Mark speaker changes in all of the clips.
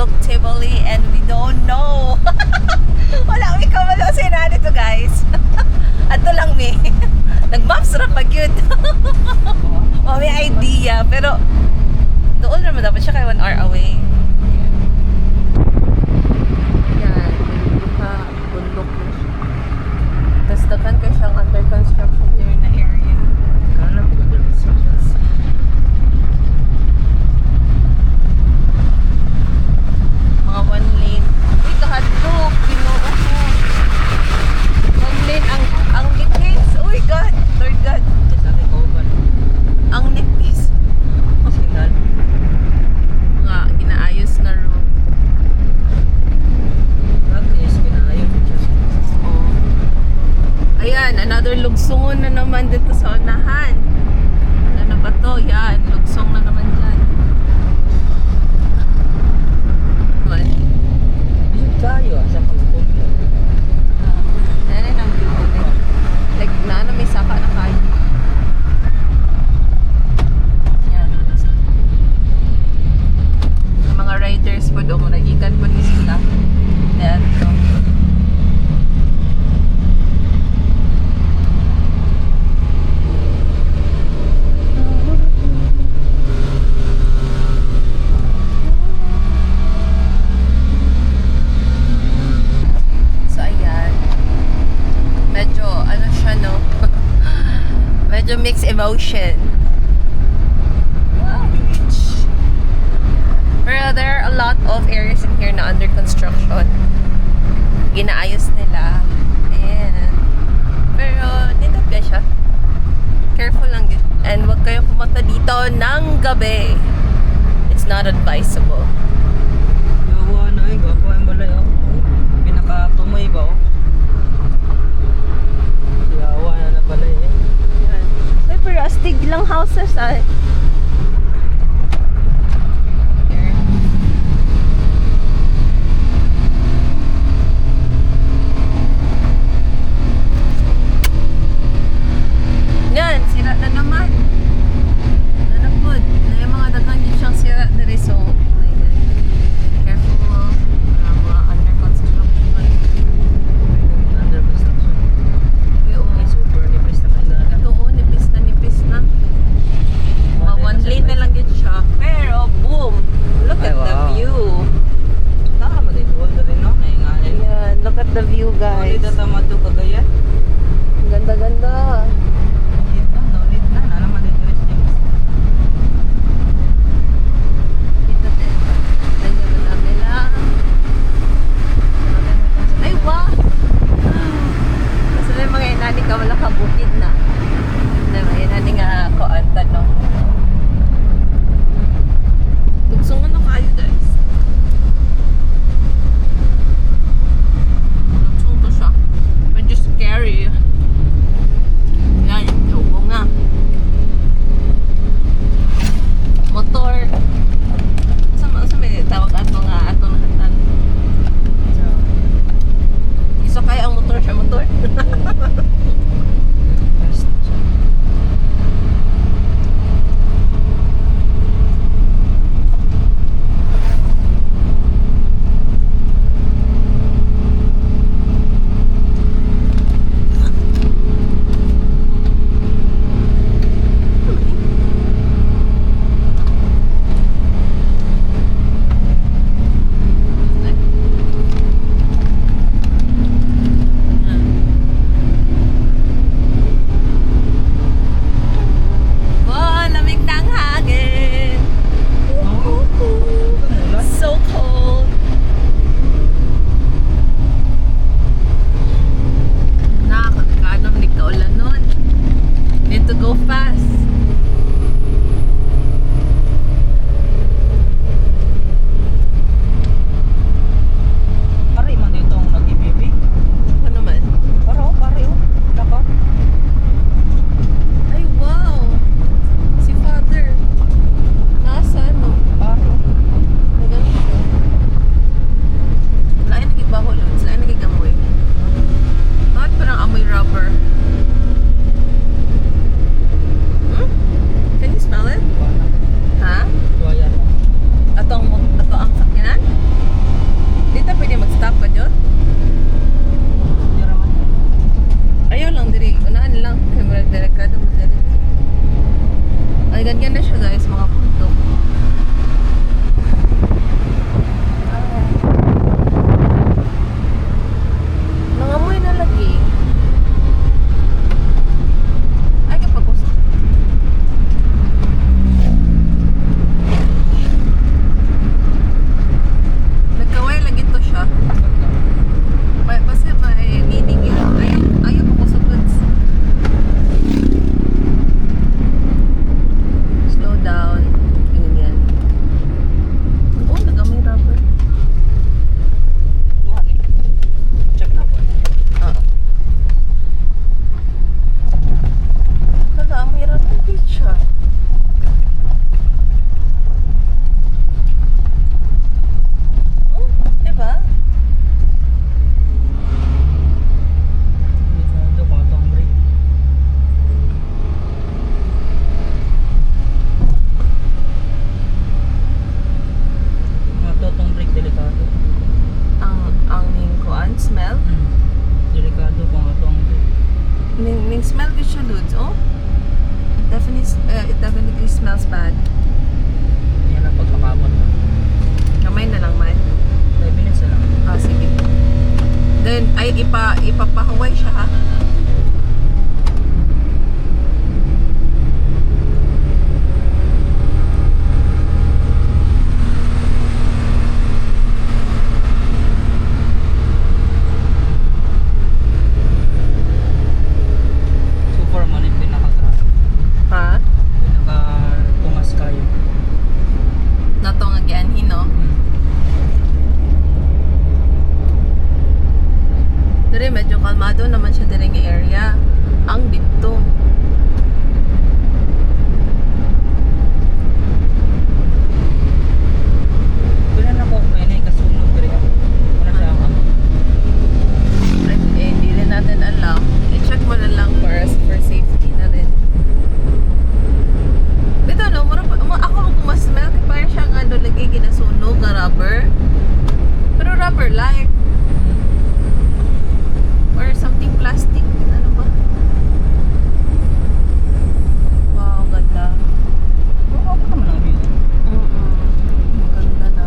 Speaker 1: look Tivoli and we don't know. Wala kami kamalo sa inaan ito guys. Ato lang mi. Nag-maps ra pag yun. Oh, may idea. Pero doon naman dapat siya kay 1 hour away. Yan. Bundok na siya. Tapos dagan kayo siyang under construction there na area.
Speaker 2: Kala po ganda rin sa
Speaker 1: Mga 1 lane. Uy, kahadlok. Ginoo ko. 1 lane. Ang nipis. Uy, God. Lord God.
Speaker 2: sa akin kauban.
Speaker 1: Ang nipis.
Speaker 2: Signal.
Speaker 1: Mga ginaayos na road.
Speaker 2: At least, pinaayon siya.
Speaker 1: Oh. Ayan, another lugsungon na naman dito sa unahan. Ano na ba to? Yan, lugsong na naman dyan. Man.
Speaker 2: Bisip tayo, sa pagkukumpyo.
Speaker 1: Yan ang view ko din. Like, may saka na kayo. Yan. Ang mga riders po doon, nagikan po ni sila. Yan, to. So, ayan. Medyo, ano siya, no? Medyo mixed emotion. Wow, beach. Pero there are a lot of areas in here na under construction. Ginaayos nila. Ayan. Pero, nindot ba siya? Careful lang din. And wag kayo pumunta dito ng gabi. It's not advisable.
Speaker 2: Yawa na eh, gwapo ang balay oh. Pinakatumoy ba oh. Yawa na na balay eh.
Speaker 1: Ayan. Ay, pero astig lang houses ay. Here. Yan, sira na naman. Nanapod. Na yung mga dagan yun siyang sira na rin. So, ayan. Careful mo. Mga under construction.
Speaker 2: Under construction.
Speaker 1: Yung
Speaker 2: Ay, super nipis na kailangan.
Speaker 1: ito, nipis na nipis na. Mga 1 lane na lang yun siya. Pero, boom! Look
Speaker 2: Ay,
Speaker 1: at the
Speaker 2: wow.
Speaker 1: view.
Speaker 2: Tama din, wala rin no? Ay nga eh.
Speaker 1: Ayan, look at the view, guys.
Speaker 2: Ulit na tama ito kagaya.
Speaker 1: Ganda-ganda.
Speaker 2: Ulit na. Nanaman din Chris James.
Speaker 1: Dito din. Ganda-ganda nila. Ay, wow! Kasi na yung mga inani ka, wala ka bukid na. Mga inani nga ako, ang tanong. Tugsungan na kayo, guys. Tugsong to siya. Medyo scary. smells bad.
Speaker 2: Yan ang pag makabot mo.
Speaker 1: Kamay na lang man.
Speaker 2: 5 minutes na lang.
Speaker 1: Ah, sige. Then, ay ipapahaway siya ha.
Speaker 2: So far man yung pinaka-traffic.
Speaker 1: Ha?
Speaker 2: Pinaka-tungas kayo.
Speaker 1: Natong again, no? Dire medyo kalmado naman siya dire nga area. Ang dito.
Speaker 2: Kailan ako may kasunog diri. Ano siya ako?
Speaker 1: Hindi rin natin alam. I-check mo na lang for safety na rin. Ito no, ako mag-smell kaya parang siyang ano, lagi ginasunog na rubber. Pero rubber like. Or something plastic. Ano ba? Wow, ganda.
Speaker 2: Oo, ako naman ang view.
Speaker 1: Maganda na.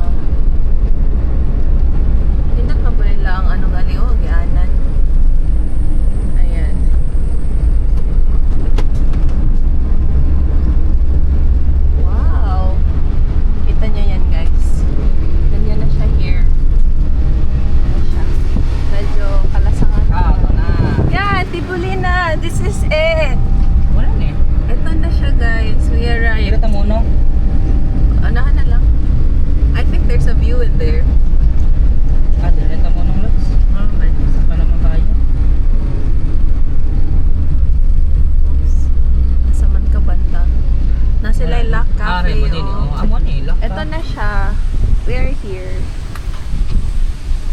Speaker 1: Tindak na ba nila ang ano gali o, gianan. Ayan. Wow. Kita niyo yan guys. Ganyan na siya here. Ano siya? Medyo kalasangan.
Speaker 2: Ito na.
Speaker 1: Yeah, Tibulina. This is it.
Speaker 2: Wala na eh.
Speaker 1: Ito na siya guys. We arrived.
Speaker 2: Hirata mo no?
Speaker 1: Anahan na lang. I think there's a view in there.
Speaker 2: Hirata mo nung lots.
Speaker 1: Okay.
Speaker 2: Saan pa naman tayo?
Speaker 1: Oops. Nasa man ka banda. Nasa Lilac Cafe.
Speaker 2: Mo din.
Speaker 1: Oh.
Speaker 2: Oh, amo ni lock.
Speaker 1: Ito na siya. We are here.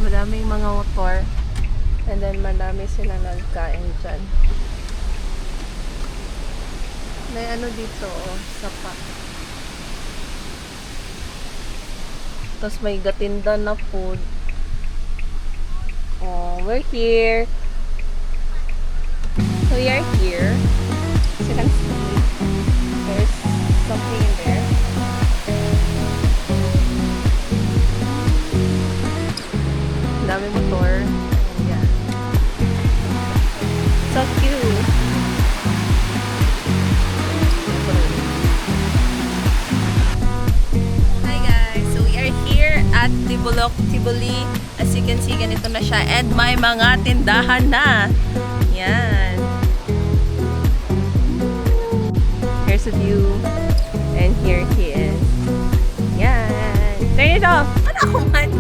Speaker 1: Maraming mga motor. And then marami silang nagkain dyan. May ano dito, oh, sapa. Tapos may gatinda na food. Oh, we're here. So we are here. As you can see, there's something in there. Ang dami motor. Ayan. So cute. Hi guys! So we are here at Tibuli. As you can see, ganito na siya. And may mga tindahan na. Yan. Here's a view. And here he is. Yan. Turn it off. Ano ako man?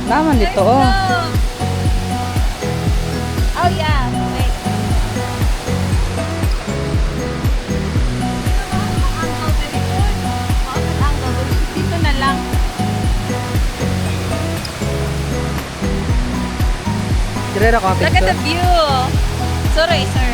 Speaker 2: Naman dito oh.
Speaker 1: Oh yeah. Wait. Dito na lang.
Speaker 2: Dire ra ka
Speaker 1: Look at the view. Sorry, sir.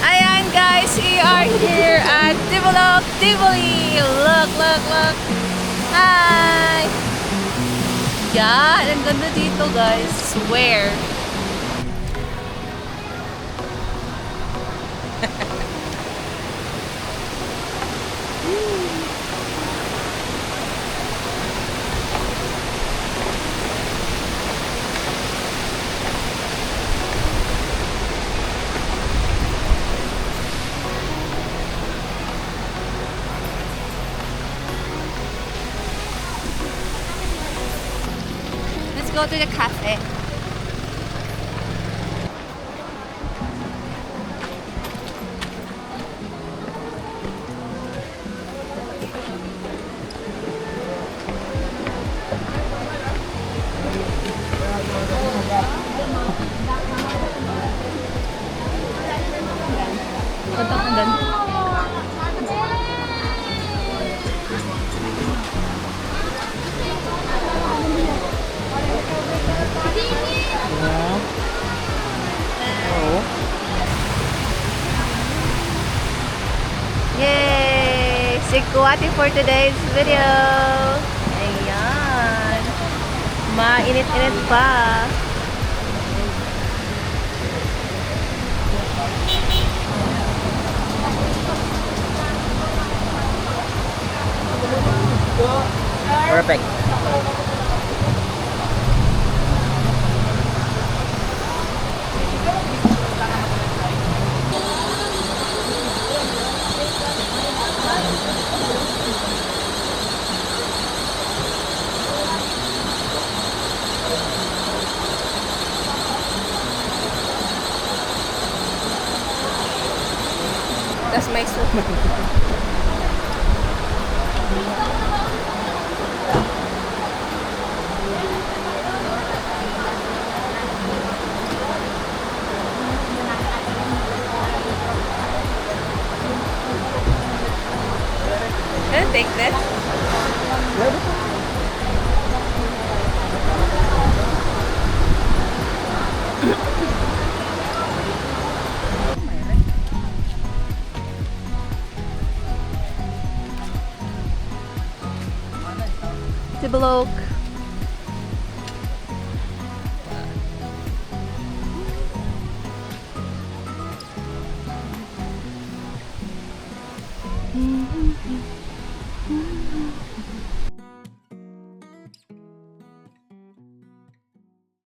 Speaker 1: Ayan guys, we are here at Tivoli. Look, look, look. Hi! Yan, ang ganda dito guys. Swear. Let's go to the cafe. Ito, andun.
Speaker 2: Oo.
Speaker 1: Yay! Sikwati for today's video! Ayan! Mainit-init pa!
Speaker 2: Perfect.
Speaker 1: That's my soup. Can I take this? Tibaloke.